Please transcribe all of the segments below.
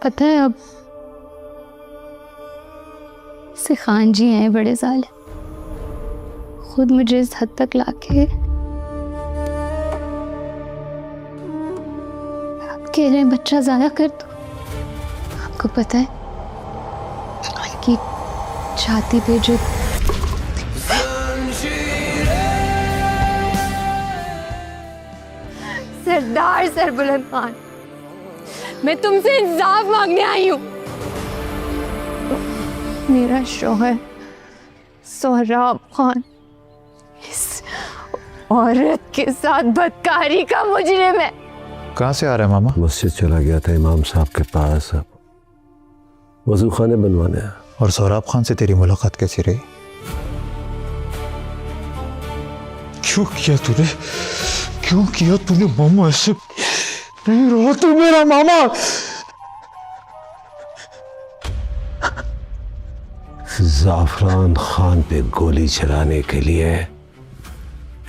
پتہ ہے اب سے خان جی ہیں بڑے ظالم، خود مجھے اس حد تک لا کے آپ کہہ رہے ہیں بچہ ضائع کر دو. آپ کو پتہ ہے ان کی چھاتی پہ جو سردار سربلند خان، میں تم سے انصاف مانگنے آئی ہوں. میرا شوہر سہراب خان اس عورت کے ساتھ بدکاری کا مجرم ہے. کہاں سے آ رہا ہے ماما؟ مسجد چلا گیا تھا امام صاحب کے پاس، وضو خانے بنوانے. اور سہراب خان سے تیری ملاقات کیسی رہی؟ کیوں کیا تو نے ماما؟ ایسے نہیں رہا تو میرا ماما. زعفران خان پہ گولی چلانے کے لیے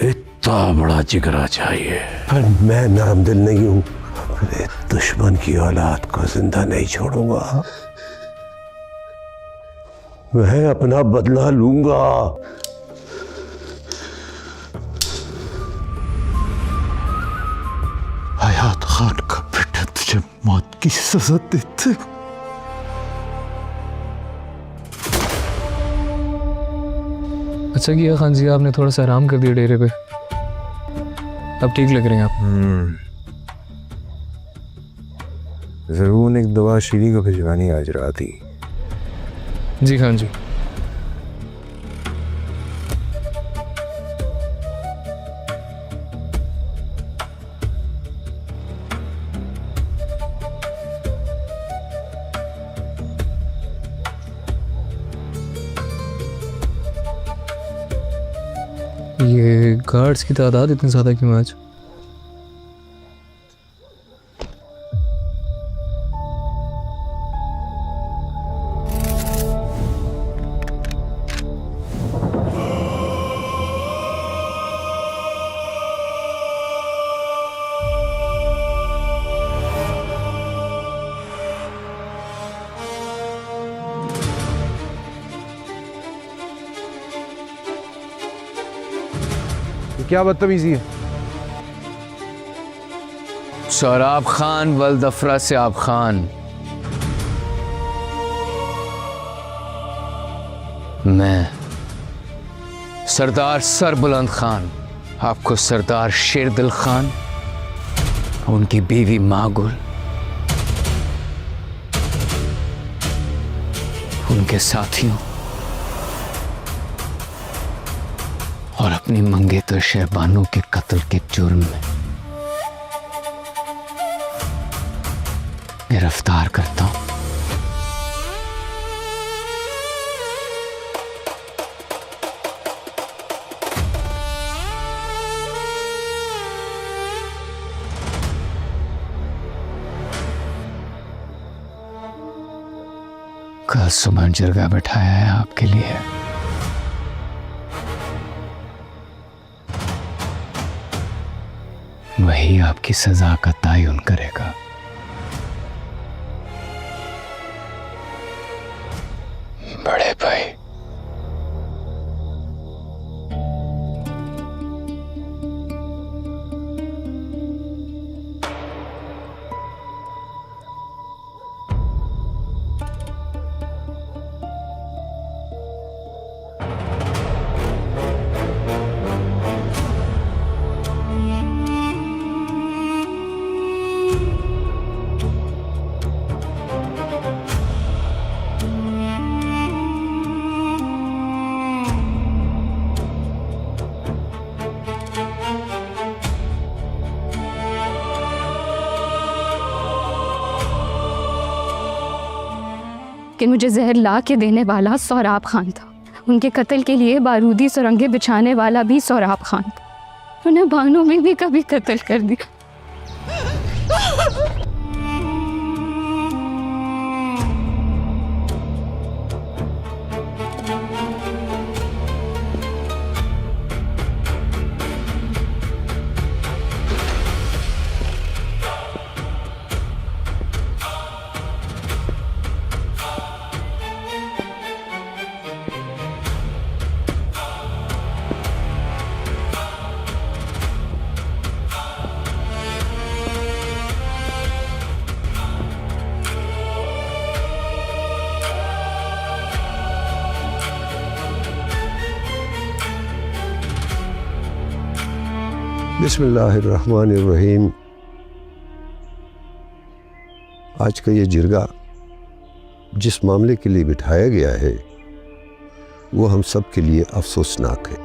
اتنا بڑا جگرا چاہیے، پر میں نرم دل نہیں ہوں. اپنے دشمن کی اولاد کو زندہ نہیں چھوڑوں گا، میں اپنا بدلہ لوں گا. حیات خان کا بیٹا تجھے موت کی سزا دیتے. اچھا کیا خان جی آپ نے تھوڑا سا آرام کر دیا ڈیرے پہ، اب ٹھیک لگ رہے ہیں آپ؟ ضرور ایک دوا شیری کو بھجوانی آج رات ہی. جی خان جی. یہ گارڈز کی تعداد اتنی زیادہ کیوں آج؟ کیا بدتمیزی ہے؟ سہراب خان ولد افراسیاب خان، میں سردار سربلند خان آپ کو سردار شیردل خان، ان کی بیوی ماگل، ان کے ساتھیوں اور اپنی منگیتر شہبانوں کے قتل کے جرم میں گرفتار کرتا ہوں. کل صبح جرگہ بٹھایا ہے آپ کے لیے. وہی آپ کی سزا کا تعین کرے گا. بڑے بھائی، کہ مجھے زہر لا کے دینے والا سہراب خان تھا، ان کے قتل کے لیے بارودی سرنگیں بچھانے والا بھی سہراب خان تھا. انہیں بانوں میں بھی کبھی قتل کر دیا. بسم اللہ الرحمن الرحیم. آج کا یہ جرگہ جس معاملے کے لیے بٹھایا گیا ہے وہ ہم سب کے لیے افسوسناک ہے.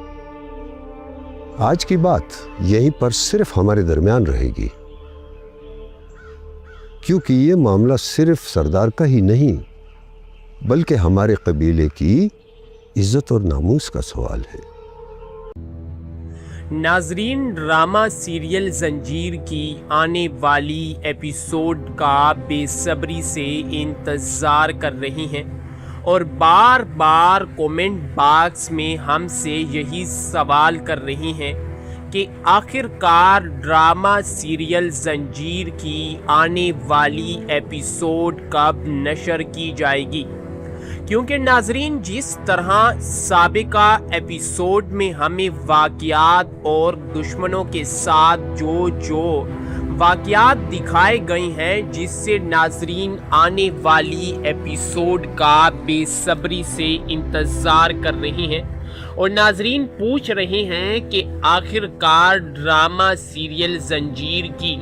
آج کی بات یہیں پر صرف ہمارے درمیان رہے گی، کیونکہ یہ معاملہ صرف سردار کا ہی نہیں بلکہ ہمارے قبیلے کی عزت اور ناموس کا سوال ہے. ناظرین، ڈرامہ سیریل زنجیر کی آنے والی ایپیسوڈ کا بے صبری سے انتظار کر رہی ہیں اور بار بار کومنٹ باکس میں ہم سے یہی سوال کر رہی ہیں کہ آخر کار ڈرامہ سیریل زنجیر کی آنے والی ایپیسوڈ کب نشر کی جائے گی. کیونکہ ناظرین، جس طرح سابقہ ایپیسوڈ میں ہمیں واقعات اور دشمنوں کے ساتھ جو واقعات دکھائے گئے ہیں، جس سے ناظرین آنے والی ایپیسوڈ کا بے صبری سے انتظار کر رہی ہیں اور ناظرین پوچھ رہے ہیں کہ آخر کار ڈرامہ سیریل زنجیر کی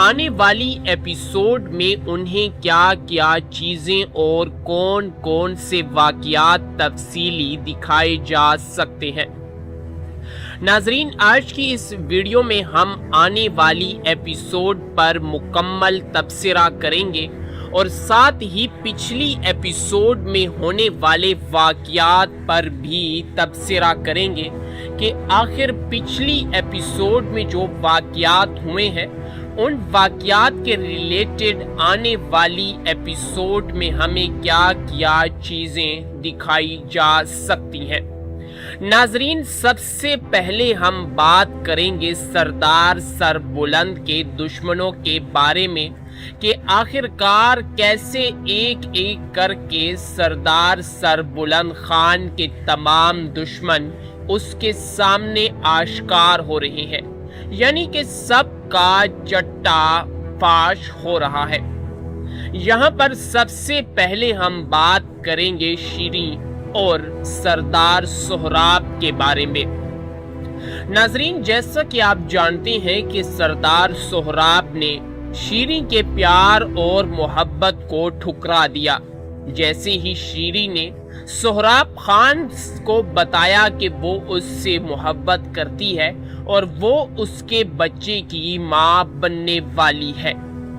آنے والی ایپیسوڈ میں انہیں کیا کیا چیزیں اور کون کون سے واقعات تفصیلی دکھائے جا سکتے ہیں. ناظرین، آج کی اس ویڈیو میں ہم آنے والی ایپیسوڈ پر مکمل تبصرہ کریں گے اور ساتھ ہی پچھلی ایپیسوڈ میں ہونے والے واقعات پر بھی تبصرہ کریں گے کہ آخر پچھلی ایپیسوڈ میں جو واقعات ہوئے ہیں ان واقعات کے ریلیٹڈ آنے والی ایپیسوڈ میں ہمیں کیا کیا چیزیں دکھائی جا سکتی ہیں. ناظرین، سب سے پہلے ہم بات کریں گے سردار سربلند کے دشمنوں کے بارے میں کہ آخر کار کیسے ایک ایک کر کے سردار سربلند خان کے تمام دشمن اس کے سامنے آشکار ہو رہے ہیں، یعنی کہ سب کا چٹا فاش ہو رہا ہے. یہاں پر سب سے پہلے ہم بات کریں گے شیریں اور سردار سہراب کے بارے میں. ناظرین، جیسا کہ آپ جانتے ہیں کہ سردار سہراب نے شیریں کے پیار اور محبت کو ٹھکرا دیا. جیسے ہی شیریں نے سہراب خان کو بتایا کہ وہ اس سے محبت کرتی ہے اور وہ اس کے بچے کی ماں بننے والی ہے،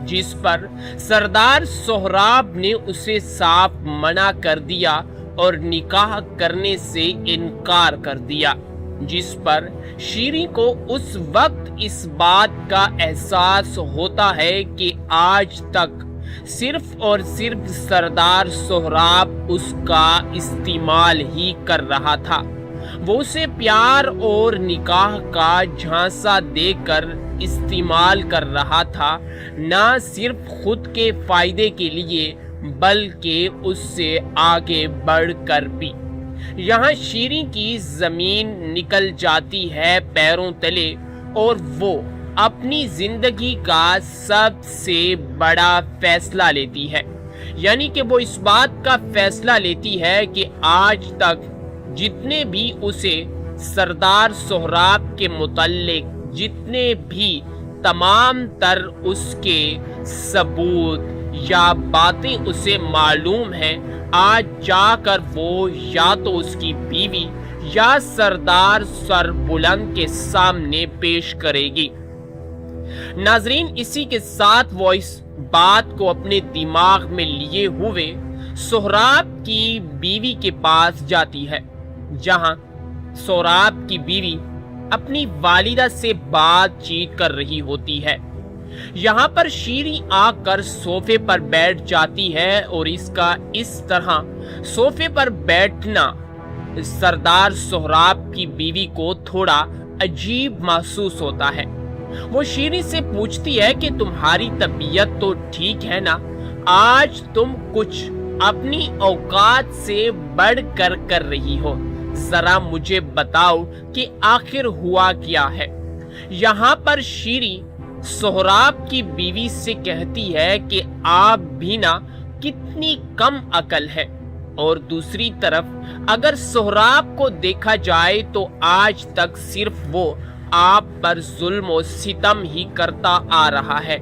جس پر سردار سہراب نے اسے صاف منع کر دیا اور نکاح کرنے سے انکار کر دیا، جس پر شیریں کو اس وقت اس بات کا احساس ہوتا ہے کہ آج تک صرف اور صرف سردار سہراب اس کا استعمال ہی کر رہا تھا. وہ اسے پیار اور نکاح کا جھانسا دے کر استعمال کر رہا تھا، نہ صرف خود کے فائدے کے لیے بلکہ اس سے آگے بڑھ کر بھی. یہاں شیریں کی زمین نکل جاتی ہے پیروں تلے اور وہ اپنی زندگی کا سب سے بڑا فیصلہ لیتی ہے، یعنی کہ وہ اس بات کا فیصلہ لیتی ہے کہ آج تک جتنے بھی اسے سردار سہراب کے متعلق جتنے بھی تمام تر اس کے ثبوت یا باتیں اسے معلوم ہیں، آج جا کر وہ یا تو اس کی بیوی یا سردار سربلند کے سامنے پیش کرے گی. ناظرین، اسی کے ساتھ وہ اس بات کو اپنے دماغ میں لیے ہوئے سہراب کی بیوی کے پاس جاتی ہے، جہاں سہراب کی بیوی اپنی والدہ سے بات چیت کر رہی ہوتی ہے. یہاں پر شیریں آ کر صوفے پر بیٹھ جاتی ہے اور اس کا اس طرح صوفے پر بیٹھنا سردار سہراب کی بیوی کو تھوڑا عجیب محسوس ہوتا ہے. وہ شیریں سے پوچھتی ہے کہ تمہاری طبیعت تو ٹھیک ہے نا؟ آج تم کچھ اپنی اوقات سے بڑھ کر کر رہی ہو، ذرا مجھے بتاؤ کہ آخر ہوا کیا ہے. یہاں پر شیریں سہراب کی بیوی سے کہتی ہے کہ آپ بھی نا کتنی کم عقل ہے، اور دوسری طرف اگر سہراب کو دیکھا جائے تو آج تک صرف وہ आप पर जुल्म और सितम ही करता आ रहा है।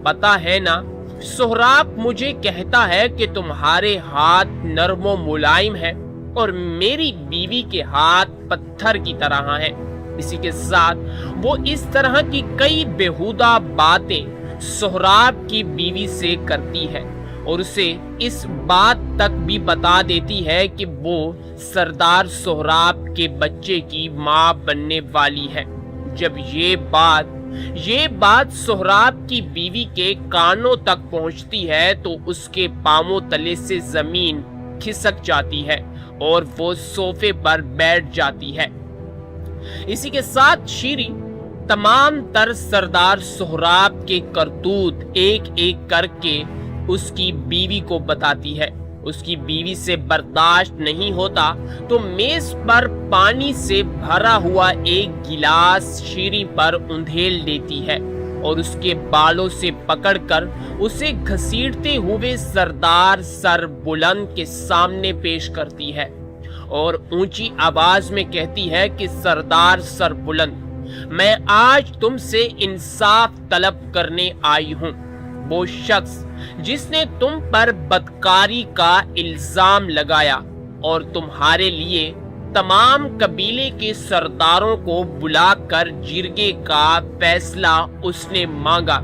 पता है ना, सोहराब मुझे कहता है कि तुम्हारे हाथ नरम व मुलायम है और मेरी बीवी के हाथ पत्थर की तरह हैं। इसी के साथ वो इस तरह की कई बेहुदा बातें सोहराब की बीवी से करती है और उसे इस बात तक भी बता देती है कि वो सरदार सोहराब के बच्चे की माँ बनने वाली है। जब ये बात सोहराब की बीवी के कानों तक पहुंचती है तो उसके पांवों तले से जमीन खिसक जाती है और वो सोफे पर बैठ जाती है। इसी के साथ शीरी तमाम तर सरदार सोहराब के करतूत एक एक करके उसकी बीवी को बताती है। उसकी बीवी से बर्दाश्त नहीं होता तो मेज पर पानी से भरा हुआ एक गिलास शीरी पर उंधेल देती है और उसके बालों से पकड़कर उसे घसीटते हुए सरदार सर बुलंद के सामने पेश करती है और ऊंची आवाज में कहती है कि सरदार सर बुलंद, मैं आज तुमसे इंसाफ तलब करने आई हूँ। वो शख्स जिसने तुम पर बदकारी का इल्जाम लगाया और तुम्हारे लिए तमाम कबीले के सरदारों को बुलाकर जिरगे का फैसला उसने मांगा,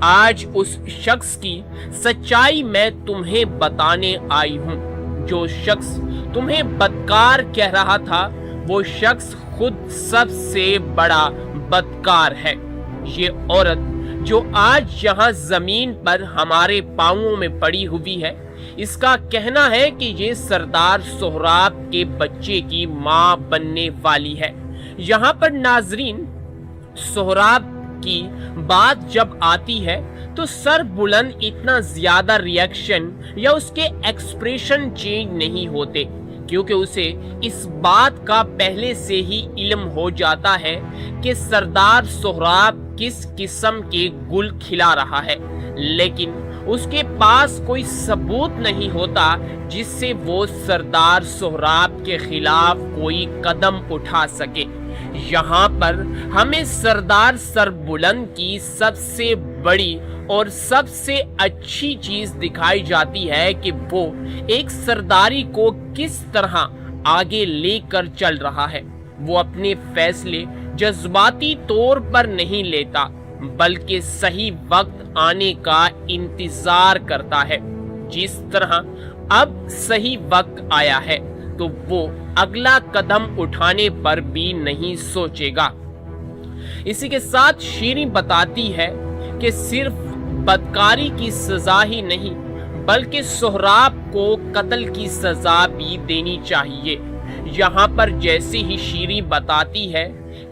आज उस शख्स की सच्चाई मैं तुम्हें बताने आई हूँ। जो शख्स तुम्हें बदकार कह रहा था वो शख्स खुद सबसे बड़ा बदकार है। ये औरत जो आज यहाँ जमीन पर हमारे पांवों में पड़ी हुई है, इसका कहना है कि ये सरदार सोहराब के बच्चे की माँ बनने वाली है। यहाँ पर नाजरीन, सोहराब की बात जब आती है तो सर बुलंद इतना ज्यादा रिएक्शन या उसके एक्सप्रेशन चेंज नहीं होते, क्योंकि उसे इस बात का पहले से ही इल्म हो जाता है कि सरदार सोहराब किस किस्म के गुल खिला रहा है, लेकिन उसके पास कोई सबूत नहीं होता जिससे वो सरदार सोहराब के खिलाफ कोई कदम उठा सके। यहाँ पर हमें सरदार सरबुलंद की सबसे बड़ी और सबसे अच्छी चीज दिखाई जाती है कि वो एक सरदारी को किस तरह आगे लेकर चल रहा है। वो अपने फैसले जज्बाती तौर पर नहीं लेता, बल्कि सही वक्त आने का इंतजार करता है। जिस तरह अब सही वक्त आया है तो वो अगला कदम उठाने पर भी नहीं सोचेगा। इसी के साथ शीरी बताती है कि सिर्फ बदकारी की सजा ही नहीं बल्कि सोहराब को कत्ल की सजा भी देनी चाहिए। यहाँ पर जैसे ही शीरी बताती है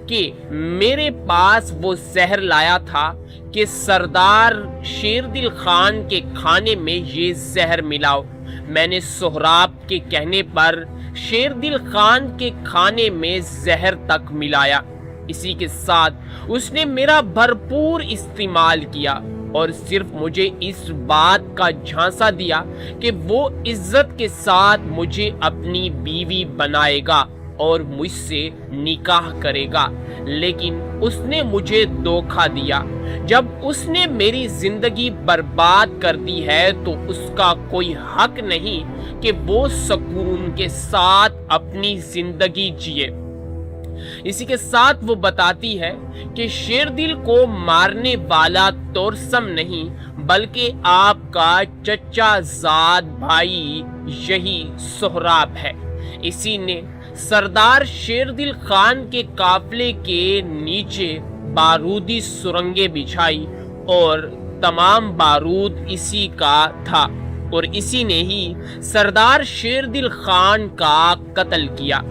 कि मेरे पास वो जहर लाया था कि सरदार शेरदिल खान के खाने में ये जहर मिलाओ, मैंने सोहराब के कहने पर शेरदिल खान के खाने में जहर तक मिलाया। इसी के साथ उसने मेरा भरपूर इस्तेमाल किया और सिर्फ मुझे इस बात का झांसा दिया कि वो इज्जत के साथ मुझे अपनी बीवी बनाएगा और मुझसे निकाह करेगा, लेकिन उसने मुझे धोखा दिया। जब उसने मेरी जिंदगी बर्बाद कर दी है तो उसका कोई हक नहीं कि वो सुकून के साथ अपनी जिंदगी जिए। इसी के साथ वो बताती है कि शेरदिल को मारने वाला तोरसम नहीं बल्कि आपका चचा जाद भाई यही सोहराब है। इसी ने सरदार शेरदिल खान के काफले के नीचे बारूदी सुरंगें बिछाई और तमाम बारूद इसी का था और इसी ने ही सरदार शेरदिल खान का कत्ल किया।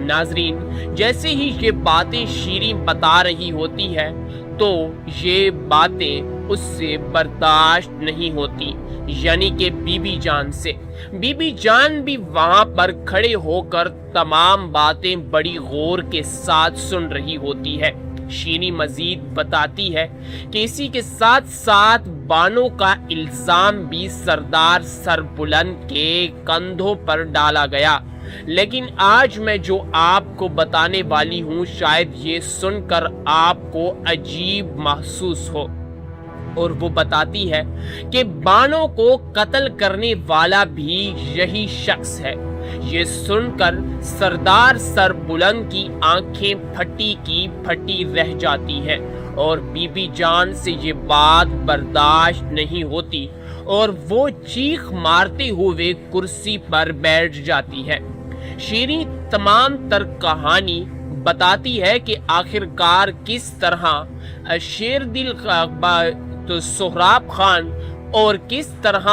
नाजरीन, जैसे ही ये बातें शीरी बता रही होती है तो ये बातें उससे बर्दाश्त नहीं होती, यानी कि बीबी जान से। बीबी जान भी वहां पर खड़े होकर तमाम बातें बड़ी गौर के साथ सुन रही होती है। शीरी मजीद बताती है कि इसी के साथ साथ बानों का इल्जाम भी सरदार सरबुलंद के कंधों पर डाला गया, लेकिन आज मैं जो आपको बताने वाली हूँ शायद ये सुनकर आपको अजीब महसूस हो। और वो बताती है कि बानो को कत्ल करने वाला भी यही शख्स है। ये सुनकर सरदार सरबुलंद की आंखें फटी की फटी रह जाती हैं और बीबी जान से ये बात बर्दाश्त नहीं होती और वो चीख मारते हुए कुर्सी पर बैठ जाती है। शीरी तमाम तर कहानी बताती है कि आखिरकार किस तरह शेरदिल तो सोहराब खान और किस तरह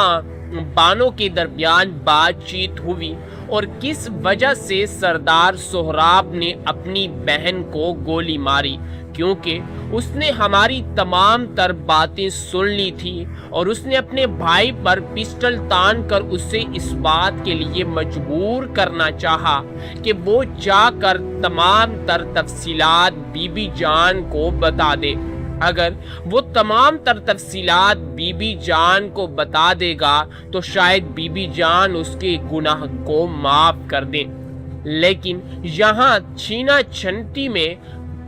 बानो के दरमियान बातचीत हुई और किस वजह से सरदार सोहराब ने अपनी बहन को गोली मारी, क्योंकि उसने हमारी तमाम तर बातें सुन ली थी और उसने अपने भाई पर पिस्टल तान कर उसे इस बात के लिए मजबूर करना चाहा कि वो जाकर तमाम तर तफसीलात बीबी जान को बता दे। अगर वो तमाम तर तफसीलात बीबी जान को बता देगा तो शायद बीबी जान उसके गुनाह को माफ कर दे। लेकिन यहाँ छीना छंटी में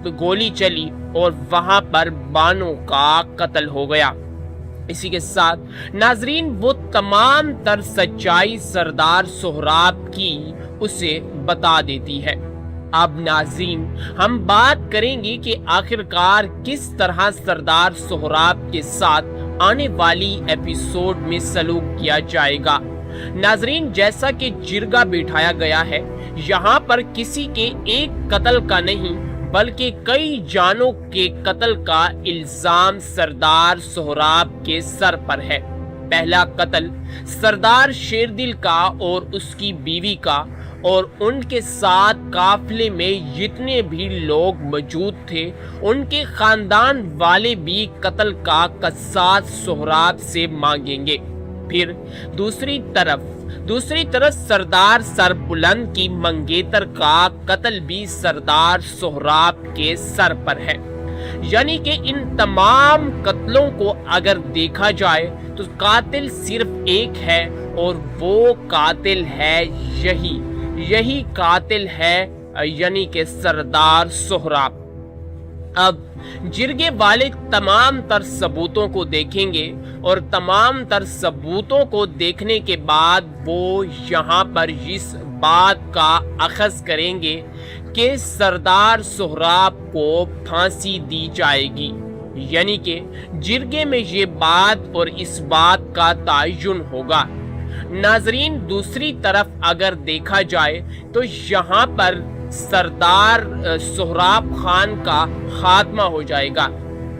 गोली चली और वहां पर बानो का कत्ल हो गया। इसी के साथ नाजरीन वो तमाम तर सच्चाई सरदार सोहराब की उसे बता देती है। अब नाज़रीन हम बात करेंगे कि आखिरकार किस तरह सरदार सोहराब के साथ आने वाली एपिसोड में सलूक किया जाएगा। नाज़रीन जैसा कि जिरगा बिठाया गया है, यहाँ पर किसी के एक कत्ल का नहीं बल्कि कई जानों के कत्ल का इल्जाम सरदार सोहराब के सर पर है। पहला कत्ल सरदार शेरदिल का और उसकी बीवी का और उनके साथ काफिले में जितने भी लोग मौजूद थे उनके खानदान वाले भी कत्ल का कसास सोहराब से मांगेंगे। फिर दूसरी तरफ सरदार सरबुलंद की मंगेतर का कत्ल भी सरदार सोहराब के सर पर है। यानी कि इन तमाम कत्लों को अगर देखा जाए तो कातिल सिर्फ एक है और वो कातिल है यही कातिल है यानी कि सरदार सोहराब। अब जिरगे वाले तमाम तर सबूतों को देखेंगे और तमाम तर सबूतों को देखने के बाद वो यहाँ पर इस बात का अखज़ करेंगे कि सरदार सोहराब को फांसी दी जाएगी। यानी कि जिरगे में ये बात और इस बात का तयन होगा। नाजरीन दूसरी तरफ अगर देखा जाए तो यहाँ पर सरदार सोहराब खान का खात्मा हो जाएगा।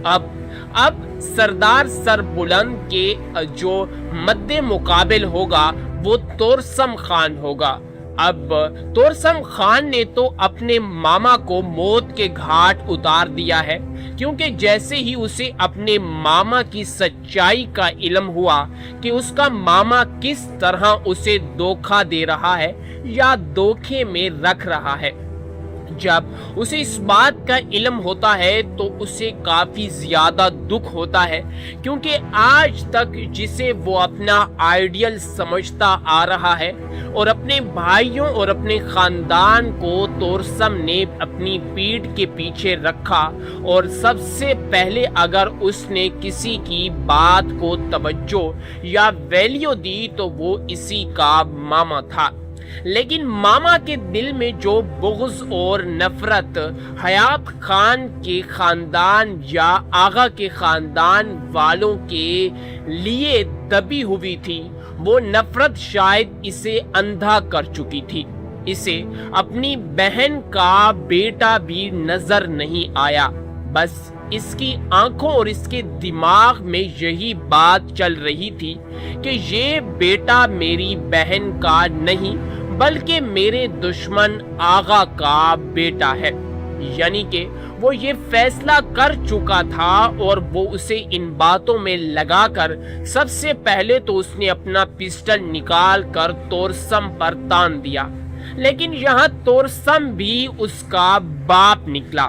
अब सरदार सरबुलंद के जो मद्दे मुकाबिल होगा वो तोरसम खान होगा। अब तोरसम खान ने तो अपने मामा को मौत के घाट उतार दिया है, क्योंकि जैसे ही उसे अपने मामा की सच्चाई का इल्म हुआ कि उसका मामा किस तरह उसे धोखा दे रहा है या धोखे में रख रहा है, जब उसे इस बात का इल्म होता है तो उसे काफी ज्यादा दुख होता है, क्योंकि आज तक जिसे वो अपना आइडियल समझता आ रहा है और अपने भाइयों और अपने खानदान को तोरसम ने अपनी पीठ के पीछे रखा और सबसे पहले अगर उसने किसी की बात को तवज्जो या वैल्यू दी तो वो इसी का मामा था। लेकिन मामा के दिल में जो बुग़्ज़ और नफरत हयात खान के खानदान या आगा के खानदान वालों के लिए दबी हुई थी, वो नफरत शायद इसे अंधा कर चुकी थी। इसे अपनी बहन का बेटा भी नजर नहीं आया, बस इसकी आंखों और इसके दिमाग में यही बात चल रही थी कि ये बेटा मेरी बहन का नहीं बल्कि मेरे दुश्मन आगा का बेटा है। यानी कि वो ये फैसला कर चुका था और वो उसे इन बातों में लगाकर सबसे पहले तो उसने अपना पिस्टल निकाल कर तोरसम पर तान दिया। लेकिन यहाँ तोरसम भी उसका बाप निकला।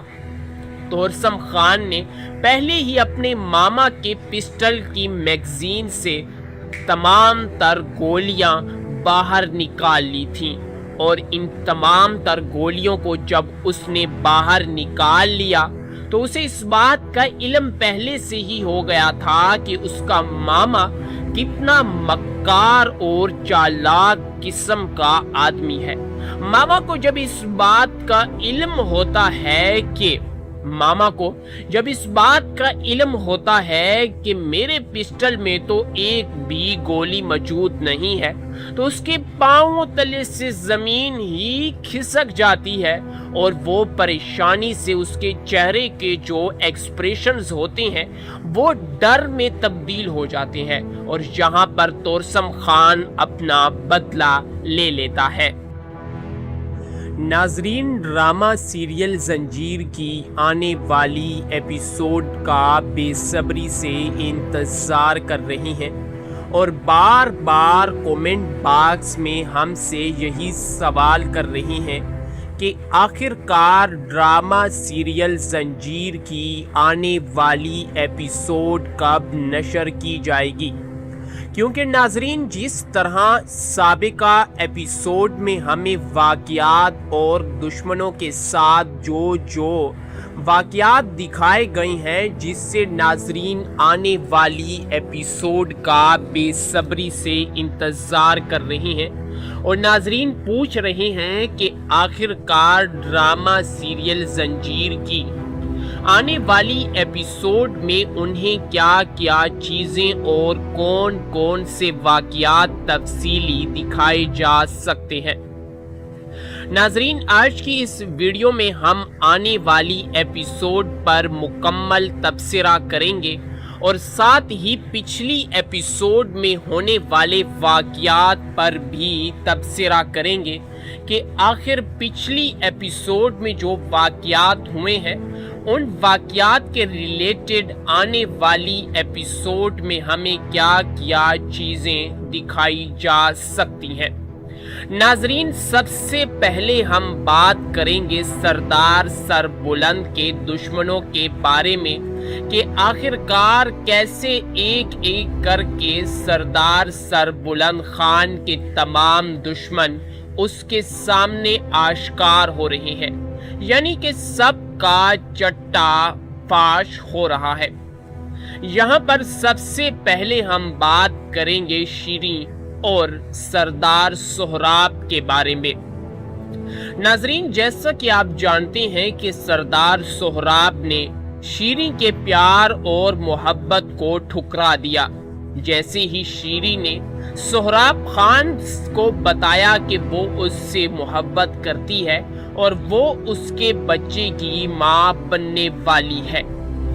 तोरसम खान ने पहले ही अपने मामा के पिस्टल की मैगजीन से तमाम तर गोलियां बाहर निकाल ली थी اور ان تمام تر گولیوں کو جب اس نے باہر نکال لیا تو اسے اس بات کا علم پہلے سے ہی ہو گیا تھا کہ اس کا ماما کتنا مکار اور چالاک قسم کا آدمی ہے۔ ماما کو جب اس بات کا علم ہوتا ہے کہ میرے پسٹل میں تو ایک بھی گولی موجود نہیں ہے تو اس کے پاؤں تلے سے زمین ہی کھسک جاتی ہے اور وہ پریشانی سے اس کے چہرے کے جو ایکسپریشنز ہوتے ہیں وہ ڈر میں تبدیل ہو جاتے ہیں، اور یہاں پر توسم خان اپنا بدلہ لے لیتا ہے۔ ناظرین، ڈرامہ سیریل زنجیر کی آنے والی ایپیسوڈ کا بے صبری سے انتظار کر رہی ہیں اور بار بار کومنٹ باکس میں ہم سے یہی سوال کر رہی ہیں کہ آخر کار ڈرامہ سیریل زنجیر کی آنے والی ایپیسوڈ کب نشر کی جائے گی، کیونکہ ناظرین جس طرح سابقہ ایپیسوڈ میں ہمیں واقعات اور دشمنوں کے ساتھ جو واقعات دکھائے گئے ہیں جس سے ناظرین آنے والی ایپیسوڈ کا بے صبری سے انتظار کر رہے ہیں، اور ناظرین پوچھ رہے ہیں کہ آخر کار ڈرامہ سیریل زنجیر کی آنے والی ایپیسوڈ میں انہیں کیا کیا چیزیں اور کون کون سے واقعات تفصیلی دکھائے جا سکتے ہیں۔ ناظرین، آج کی اس ویڈیو میں ہم آنے والی ایپیسوڈ پر مکمل تبصرہ کریں گے اور ساتھ ہی پچھلی ایپیسوڈ میں ہونے والے واقعات پر بھی تبصرہ کریں گے کہ آخر پچھلی ایپیسوڈ میں جو واقعات ہوئے ہیں ان واقعات کے ریلیٹڈ آنے والی ایپیسوڈ میں ہمیں کیا کیا چیزیں دکھائی جا سکتی ہیں۔ ناظرین، سب سے پہلے ہم بات کریں گے سردار سربلند کے دشمنوں کے بارے میں کہ آخر کار کیسے ایک ایک کر کے سردار سربلند خان کے تمام دشمن اس کے سامنے آشکار ہو رہے ہیں، یعنی کہ سب کا چٹا فاش ہو رہا ہے۔ یہاں پر سب سے پہلے ہم بات کریں گے شیریں اور سردار سہراب کے بارے میں۔ ناظرین، جیسا کہ آپ جانتے ہیں کہ سردار سہراب نے شیریں کے پیار اور محبت کو ٹھکرا دیا، جیسے ہی شیریں نے سہراب خان کو بتایا کہ وہ اس سے محبت کرتی ہے اور وہ اس کے بچے کی ماں بننے والی ہے،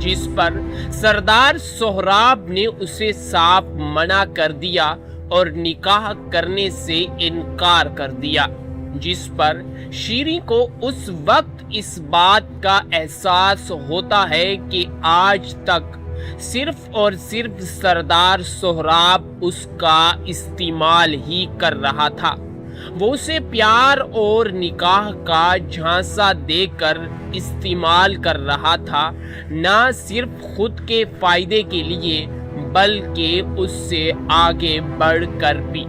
جس پر سردار سہراب نے اسے صاف منع کر دیا اور نکاح کرنے سے انکار کر دیا، جس پر شیریں کو اس وقت اس بات کا احساس ہوتا ہے کہ آج تک صرف اور صرف سردار سہراب اس کا استعمال ہی کر رہا تھا، وہ اسے پیار اور نکاح کا جھانسا دے کر استعمال کر رہا تھا، نہ صرف خود کے فائدے کے لیے بلکہ اس سے آگے بڑھ کر بھی۔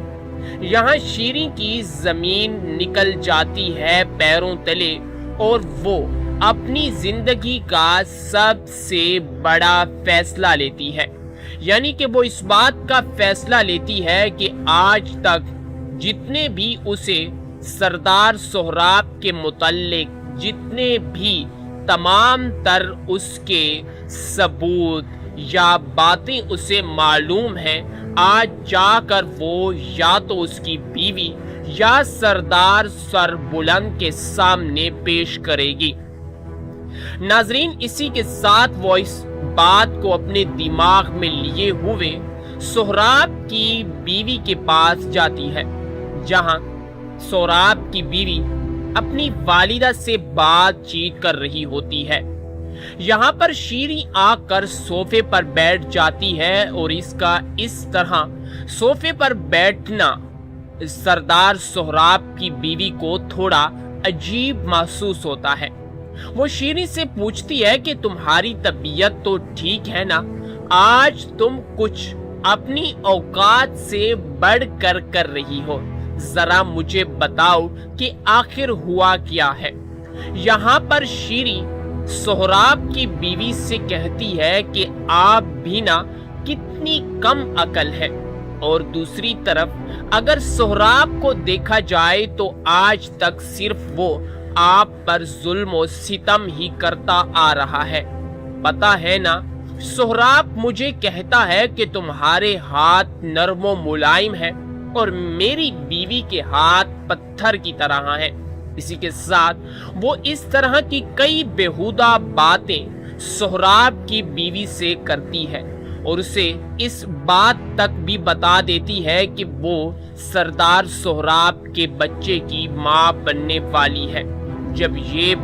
یہاں شیریں کی زمین نکل جاتی ہے پیروں تلے اور وہ اپنی زندگی کا سب سے بڑا فیصلہ لیتی ہے، یعنی کہ وہ اس بات کا فیصلہ لیتی ہے کہ آج تک جتنے بھی اسے سردار سہراب کے متعلق جتنے بھی تمام تر اس کے ثبوت یا باتیں اسے معلوم ہیں، آج جا کر وہ یا تو اس کی بیوی یا سردار سربلند کے سامنے پیش کرے گی۔ ناظرین، اسی کے ساتھ وہ اس بات کو اپنے دماغ میں لیے ہوئے سہراب کی بیوی کے پاس جاتی ہے، جہاں سہراب کی بیوی اپنی والدہ سے بات چیت کر رہی ہوتی ہے۔ یہاں پر شیریں آ کر صوفے پر بیٹھ جاتی ہے اور اس کا اس طرح صوفے پر بیٹھنا سردار سہراب کی بیوی کو تھوڑا عجیب محسوس ہوتا ہے۔ وہ شیریں سے پوچھتی ہے کہ تمہاری طبیعت تو ٹھیک ہے نا؟ آج تم کچھ اپنی اوقات سے بڑھ کر رہی ہو، जरा मुझे बताओ कि आखिर हुआ क्या है। यहाँ पर शीरी सोहराब की बीवी से कहती है कि आप भी ना कितनी कम अकल है। और दूसरी तरफ अगर सोहराब को देखा जाए तो आज तक सिर्फ वो आप पर जुल्म और सितम ही करता आ रहा है। पता है ना, सोहराब मुझे कहता है कि तुम्हारे हाथ नरम व मुलायम है और मेरी बीवी के हाथ पत्थर की तरह हैं। इसी के साथ वो इस तरह की कई बेहुदा बातें सोहराब की बीवी से करती है और उसे इस बात तक भी बता देती है कि वो सरदार सोहराब के बच्चे की माँ बनने वाली है। जब ये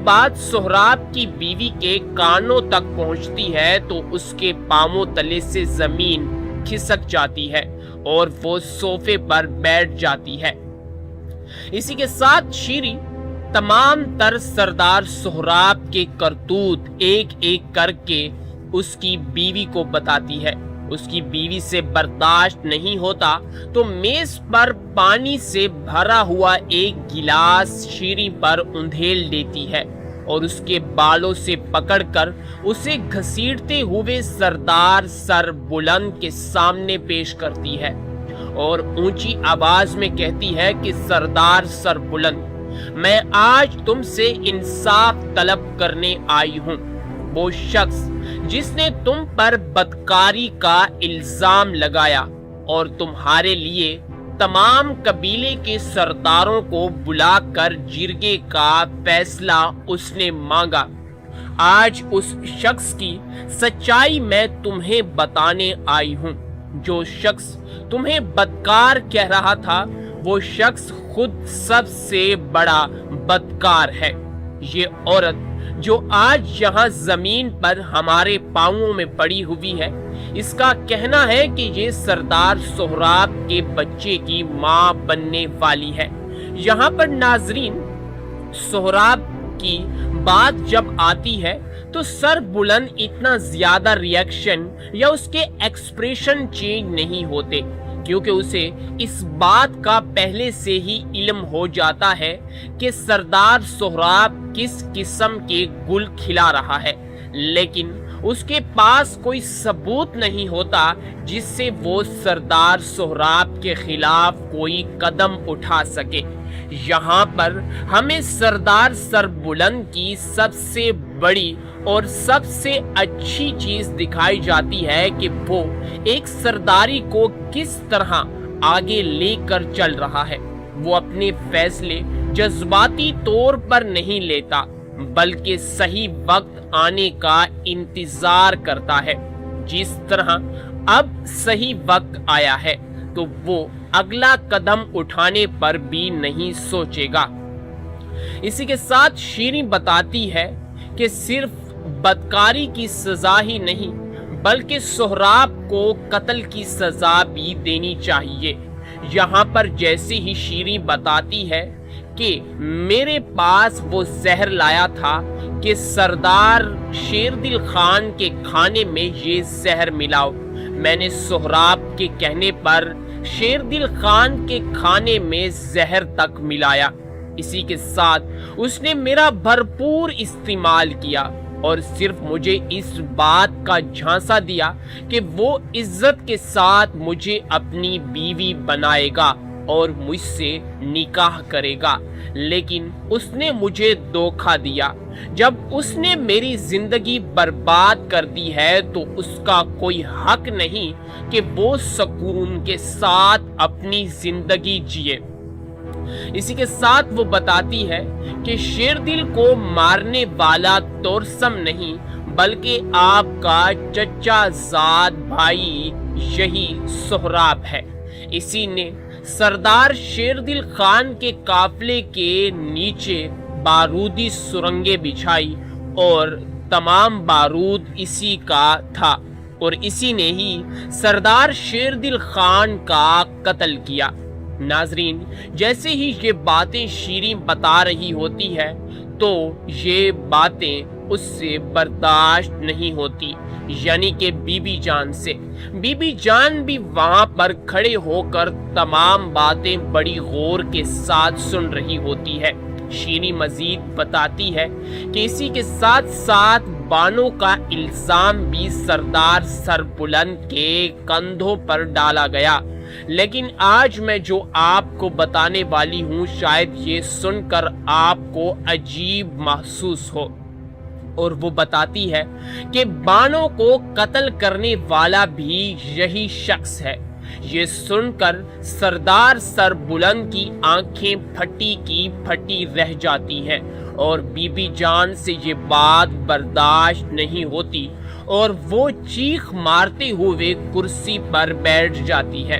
बात सोहराब की बीवी के कानों तक पहुंचती है तो उसके पांवों तले से जमीन खिसक जाती है और वो सोफे पर बैठ जाती है। इसी के साथ शीरी तमाम तर सरदार सोहराब के करतूत एक एक करके उसकी बीवी को बताती है। उसकी बीवी से बर्दाश्त नहीं होता तो मेज पर पानी से भरा हुआ एक गिलास शीरी पर उंधेल देती है और उसके बालों से पकड़कर उसे घसीटते हुए सरदार सर बुलंद के सामने पेश करती है और ऊंची आवाज में कहती है कि सरदार सर बुलंद, मैं आज तुमसे इंसाफ तलब करने आई हूँ। वो शख्स जिसने तुम पर बदकारी का इल्जाम लगाया और तुम्हारे लिए तमाम कबीले के सरदारों को बुलाकर जिरगे का फैसला उसने मांगा, आज उस शख्स की सच्चाई मैं तुम्हें बताने आई हूँ। जो शख्स तुम्हें बदकार कह रहा था वो शख्स खुद सबसे बड़ा बदकार है। ये औरत जो आज यहाँ जमीन पर हमारे पांवों में पड़ी हुई है, इसका कहना है कि ये सरदार सोहराब के बच्चे की माँ बनने वाली है। यहाँ पर नाजरीन, सोहराब की बात जब आती है तो सर बुलंद इतना ज्यादा रिएक्शन या उसके एक्सप्रेशन चेंज नहीं होते, क्योंकि उसे इस बात का पहले से ही इल्म हो जाता है कि सरदार सोहराब किस किस्म के गुल खिला रहा है, लेकिन उसके पास कोई सबूत नहीं होता जिससे वो सरदार सोहराब के खिलाफ कोई कदम उठा सके। यहाँ पर हमें सरदार सरबुलंद की सबसे बड़ी और सबसे अच्छी चीज दिखाई जाती है कि वो एक सरदारी को किस तरह आगे लेकर चल रहा है। वो अपने फैसले जज्बाती तौर पर नहीं लेता, बल्कि सही वक्त आने का इंतजार करता है। जिस तरह अब सही वक्त आया है तो वो अगला कदम उठाने पर भी नहीं सोचेगा। इसी के साथ शीरी बताती है कि सिर्फ बदकारी की सजा ही नहीं बल्कि सोहराब को कत्ल की सजा भी देनी चाहिए। यहाँ पर जैसे ही शीरी बताती है कि मेरे पास वो जहर लाया था कि सरदार शेरदिल खान के खाने में ये जहर मिलाओ, मैंने सोहराब के कहने पर शेरदिल खान के खाने में जहर तक मिलाया। इसी के साथ उसने मेरा भरपूर इस्तेमाल किया और सिर्फ मुझे इस बात का झांसा दिया कि वो इज्जत के साथ मुझे अपनी बीवी बनाएगा और मुझसे निकाह करेगा, लेकिन उसने मुझे धोखा दिया। जब उसने मेरी जिंदगी बर्बाद कर दी है तो उसका कोई हक नहीं कि वो सुकून के साथ अपनी जिंदगी जिए। इसी के साथ वो बताती है कि शेरदिल को मारने वाला तोरसम नहीं बल्कि आपका चचा जाद भाई यही सोहराब है। इसी ने सरदार शेरदिल खान के काफले के नीचे बारूदी सुरंगें बिछाई और तमाम बारूद इसी का था और इसी ने ही सरदार शेरदिल खान का कत्ल किया। नाजरीन, जैसे ही ये बातें शीरीं बता रही होती है तो ये बातें उससे बर्दाश्त नहीं होती, यानी कि बीबी जान से। बीबी जान भी वहां पर खड़े होकर तमाम बातें बड़ी गौर के साथ सुन रही होती है। शीरी मजीद बताती है कि इसी के साथ साथ बानो का इल्जाम भी सरदार सरबुलंद के कंधों पर डाला गया। लेकिन आज मैं जो आपको बताने वाली हूँ शायद ये सुनकर आपको अजीब महसूस हो। और वो बताती है कि बानो को कत्ल करने वाला भी यही शख्स है। ये सुनकर सरदार सरबुलंद की आंखें फटी की फटी रह जाती हैं और बीबी जान से ये बात बर्दाश्त नहीं होती और वो चीख मारते हुए कुर्सी पर बैठ जाती है।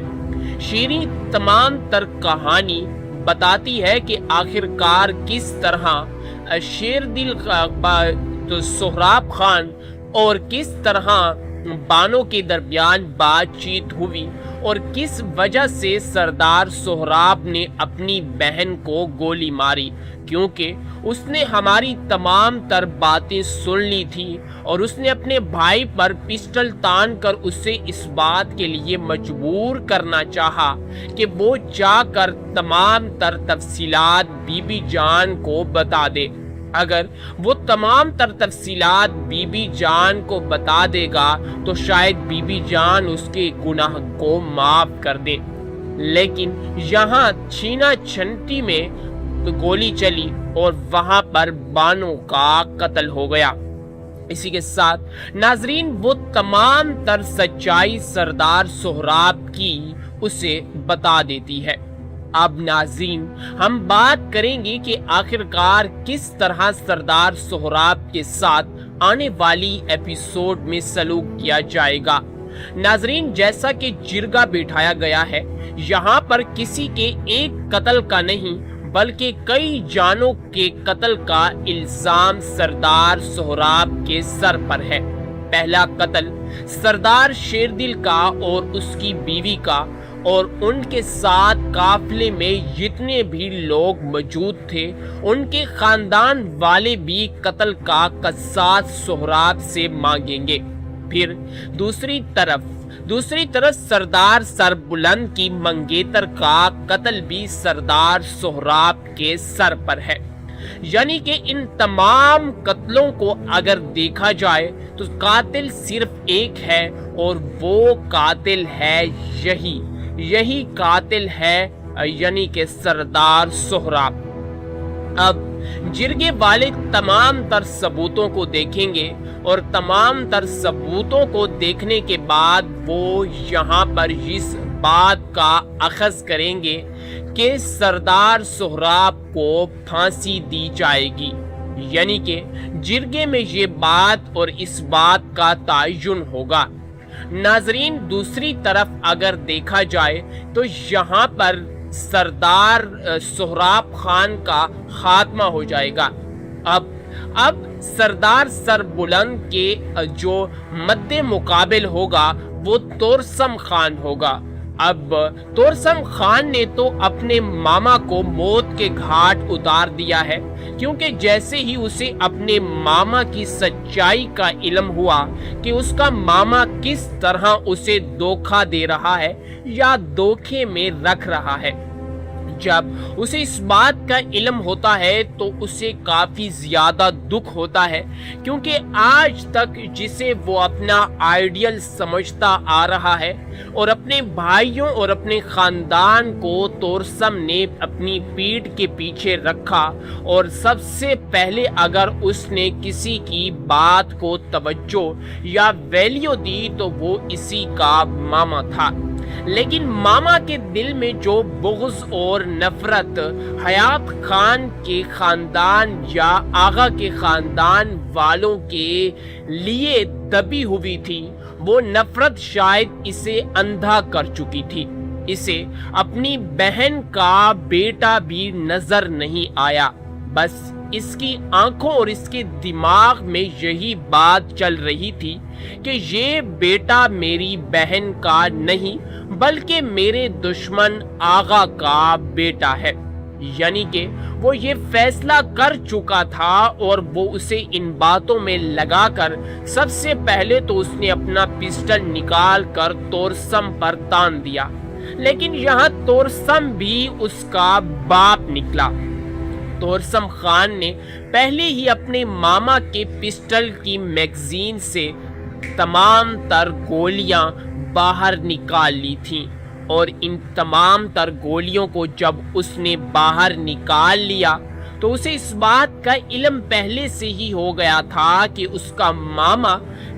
शीरी तमाम तर कहानी बताती है कि आखिरकार किस तरह शेरदिल तो सोहराब खान और किस तरह बानो के दरमियान बातचीत हुई और किस वजह से सरदार सोहराब ने अपनी बहन को गोली मारी, क्योंकि उसने हमारी तमाम तर बातें सुन ली थी और उसने अपने भाई पर पिस्टल तान कर उसे इस बात के लिए मजबूर करना चाहा कि वो जाकर तमाम तर तफसीलात बीबी जान को बता दे। अगर वो तमाम तर तफसीलात बीबी जान को बता देगा तो शायद बीबी जान उसके गुनाह को माफ कर दे। लेकिन यहाँ छीना छंटी में तो गोली चली और वहां पर बानो का कत्ल हो गया। इसी के साथ नाजरीन वो तमाम तर सच्चाई सरदार सोहराब की उसे बता देती है। अब नाज़रीन हम बात करेंगे कि आखिरकार किस तरह सरदार सोहराब के साथ आने वाली एपिसोड में सलूक किया जाएगा। नाज़रीन जैसा कि जिरगा बिठाया गया है, यहाँ पर किसी के एक कत्ल का नहीं बल्कि कई जानों के कत्ल का इल्जाम सरदार सोहराब के सर पर है। पहला कत्ल सरदार शेरदिल का और उसकी बीवी का और उनके साथ काफिले में जितने भी लोग मौजूद थे उनके खानदान वाले भी कत्ल का कसास सोहराब से मांगेंगे। फिर दूसरी तरफ सरदार सरबुलंद की मंगेतर का कत्ल भी सरदार सोहराब के सर पर है। यानी कि इन तमाम कत्लों को अगर देखा जाए तो कातिल सिर्फ एक है और वो कातिल है यही कातिल है यानी कि सरदार सोहराब। अब जिरगे वाले तमाम तर सबूतों को देखेंगे और तमाम तर सबूतों को देखने के बाद वो यहाँ पर इस बात का अखज़ करेंगे कि सरदार सोहराब को फांसी दी जाएगी। यानी कि जिरगे में ये बात और इस बात का तयन होगा। नाजरीन दूसरी तरफ अगर देखा जाए तो यहाँ पर सरदार सोहराब खान का खात्मा हो जाएगा। अब सरदार सरबुलंद के जो मद्दे मुकाबिल होगा वो तोरसम खान होगा। अब तोरसम खान ने तो अपने मामा को मौत के घाट उतार दिया है, क्योंकि जैसे ही उसे अपने मामा की सच्चाई का इल्म हुआ कि उसका मामा किस तरह उसे धोखा दे रहा है या धोखे में रख रहा है, जब उसे इस बात का इल्म होता है तो उसे काफी ज्यादा दुख होता है, क्योंकि आज तक जिसे वो अपना आइडियल समझता आ रहा है और अपने भाइयों और अपने खानदान को तोरसम ने अपनी पीठ के पीछे रखा और सबसे पहले अगर उसने किसी की बात को तवज्जो या वैल्यू दी तो वो इसी का मामा था। लेकिन मामा के दिल में जो बुग़्ज़ और नफरत हयात खान के खानदान या आगा के खानदान वालों के लिए दबी हुई थी, वो नफरत शायद इसे अंधा कर चुकी थी। इसे अपनी बहन का बेटा भी नजर नहीं आया, बस اس کی آنکھوں اور اس کے دماغ میں یہی بات چل رہی تھی کہ یہ بیٹا میری بہن کا نہیں بلکہ میرے دشمن آغا کا بیٹا ہے، یعنی کہ وہ یہ فیصلہ کر چکا تھا اور وہ اسے ان باتوں میں لگا کر سب سے پہلے تو اس نے اپنا پسٹل نکال کر تورسم پر تان دیا، لیکن یہاں تورسم بھی اس کا باپ نکلا۔ تورسم خان نے پہلے ہی اپنے ماما کے پسٹل کی میگزین سے تمام تر گولیاں باہر نکال لی تھیں، اور ان تمام تر گولیوں کو جب اس نے باہر نکال لیا تو اسے اس بات کا علم پہلے سے ہی ہو گیا تھا کہ اس کا ماما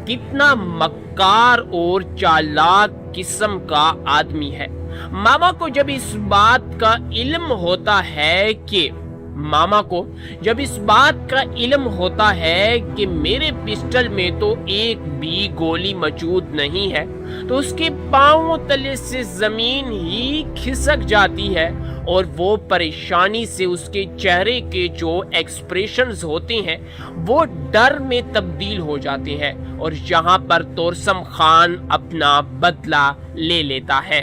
کتنا مکار اور چالاک قسم کا آدمی ہے۔ ماما کو جب اس بات کا علم ہوتا ہے کہ میرے پسٹل میں تو ایک بھی گولی موجود نہیں ہے تو اس کے پاؤں تلے سے زمین ہی کھسک جاتی ہے، اور وہ پریشانی سے اس کے چہرے کے جو ایکسپریشنز ہوتے ہیں وہ ڈر میں تبدیل ہو جاتے ہیں، اور یہاں پر تورسم خان اپنا بدلہ لے لیتا ہے۔